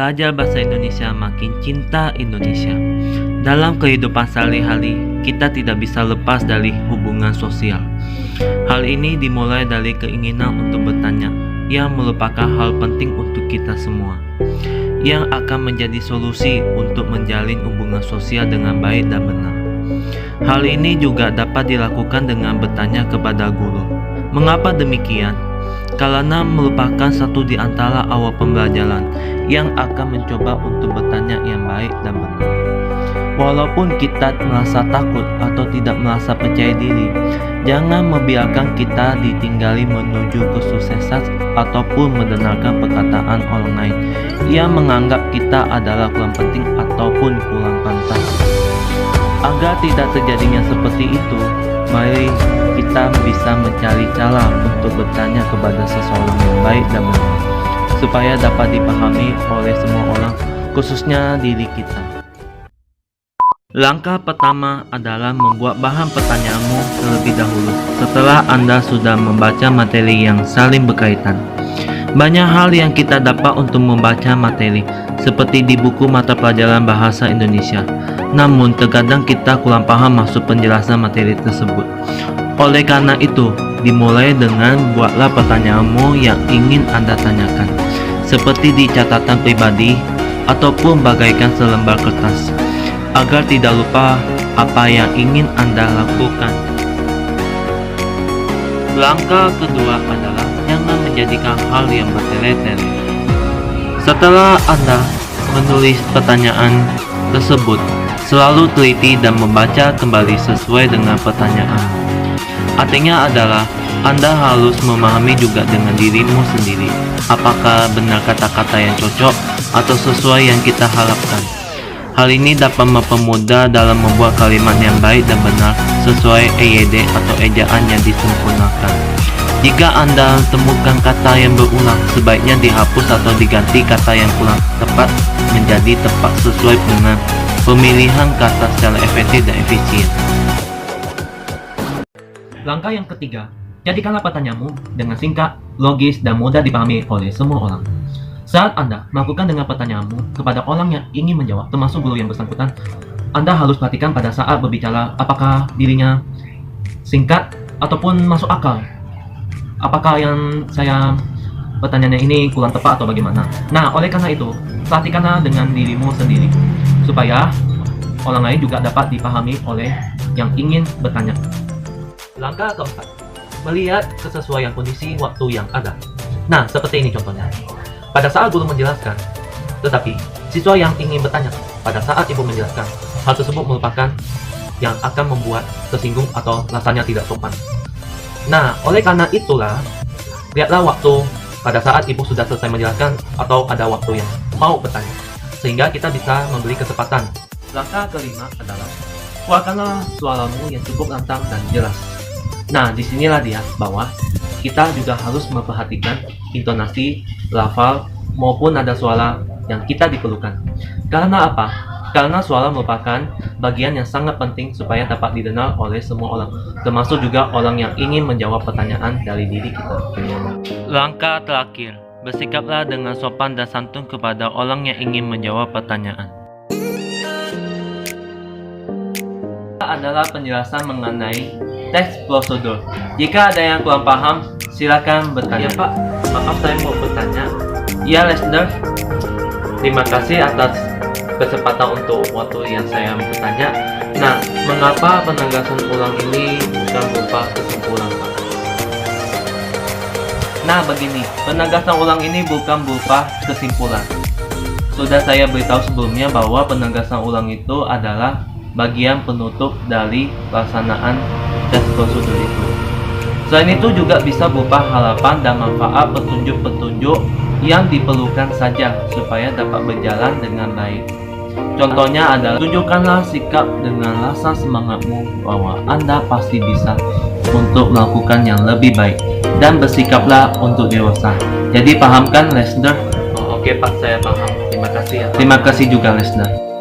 belajar bahasa Indonesia makin cinta Indonesia. Dalam kehidupan sehari-hari, kita tidak bisa lepas dari hubungan sosial. Hal ini dimulai dari keinginan untuk bertanya, yang merupakan hal penting untuk kita semua, yang akan menjadi solusi untuk menjalin hubungan sosial dengan baik dan benar. Hal ini juga dapat dilakukan dengan bertanya kepada guru. Mengapa demikian? Karena merupakan satu di antara awal pembelajaran yang akan mencoba untuk bertanya yang baik dan benar. Walaupun kita merasa takut atau tidak merasa percaya diri, jangan membiarkan kita ditinggali menuju kesuksesan ataupun mendengarkan perkataan orang lain yang menganggap kita adalah kurang penting ataupun kurang pantas. Agar tidak terjadinya seperti itu, mari kita bisa mencari cara untuk bertanya kepada seseorang yang baik dan benar, supaya dapat dipahami oleh semua orang, khususnya diri kita. Langkah pertama adalah membuat bahan pertanyaanmu terlebih dahulu setelah Anda sudah membaca materi yang saling berkaitan. Banyak hal yang kita dapat untuk membaca materi, seperti di buku mata pelajaran bahasa Indonesia. Namun terkadang kita kurang paham maksud penjelasan materi tersebut. Oleh karena itu, dimulai dengan buatlah pertanyaanmu yang ingin Anda tanyakan, seperti di catatan pribadi ataupun bagaikan selembar kertas, agar tidak lupa apa yang ingin Anda lakukan. Langkah kedua adalah jangan menjadikan hal yang bertele-tele. Setelah Anda menulis pertanyaan tersebut, selalu teliti dan membaca kembali sesuai dengan pertanyaan. Artinya adalah Anda harus memahami juga dengan dirimu sendiri, apakah benar kata-kata yang cocok atau sesuai yang kita harapkan. Hal ini dapat mempermudah dalam membuat kalimat yang baik dan benar sesuai EYD atau ejaan yang disempurnakan. Jika Anda temukan kata yang berulang, sebaiknya dihapus atau diganti kata yang kurang tepat menjadi tepat sesuai dengan pemilihan kata secara efektif dan efisien. Langkah yang ketiga, jadikanlah pertanyaanmu dengan singkat, logis, dan mudah dipahami oleh semua orang. Saat Anda melakukan dengan pertanyaanmu kepada orang yang ingin menjawab, termasuk guru yang bersangkutan, Anda harus perhatikan pada saat berbicara apakah dirinya singkat ataupun masuk akal. Apakah yang saya pertanyaannya ini kurang tepat atau bagaimana? Nah, oleh karena itu, perhatikanlah dengan dirimu sendiri, supaya orang lain juga dapat dipahami oleh yang ingin bertanya. Langkah keempat, melihat kesesuaian kondisi waktu yang ada. Nah, seperti ini contohnya. Pada saat guru menjelaskan, tetapi siswa yang ingin bertanya pada saat ibu menjelaskan, hal tersebut merupakan yang akan membuat tersinggung atau rasanya tidak sopan. Nah, oleh karena itulah, lihatlah waktu pada saat ibu sudah selesai menjelaskan atau ada waktu yang mau bertanya, sehingga kita bisa memberi kesempatan. Langkah kelima adalah keluarkanlah suaramu yang cukup lantang dan jelas. Nah, disinilah dia bahwa kita juga harus memperhatikan intonasi, lafal, maupun nada suara yang kita diperlukan. Karena apa? Karena suara merupakan bagian yang sangat penting supaya dapat didengar oleh semua orang, termasuk juga orang yang ingin menjawab pertanyaan dari diri kita. Langkah terakhir, bersikaplah dengan sopan dan santun kepada orang yang ingin menjawab pertanyaan. Adalah penjelasan mengenai teks prosedur. Jika ada yang kurang paham, silakan bertanya. Ya Pak, maaf saya mau bertanya. Ya listener, terima kasih atas kesempatan untuk waktu yang saya bertanya. Nah, mengapa penegasan ulang ini bukan berupa kesimpulan Pak? Nah begini, penegasan ulang ini bukan berupa kesimpulan. Sudah saya beritahu sebelumnya bahwa penegasan ulang itu adalah bagian penutup dari pelaksanaan tes prosedur itu. Selain itu juga bisa berupa harapan dan manfaat petunjuk-petunjuk yang diperlukan saja supaya dapat berjalan dengan baik. Contohnya adalah tunjukkanlah sikap dengan rasa semangatmu bahwa Anda pasti bisa untuk melakukan yang lebih baik, dan bersikaplah untuk dewasa. Jadi pahamkan listener? Oh, oke Pak, saya paham. Terima kasih ya. Terima kasih juga listener.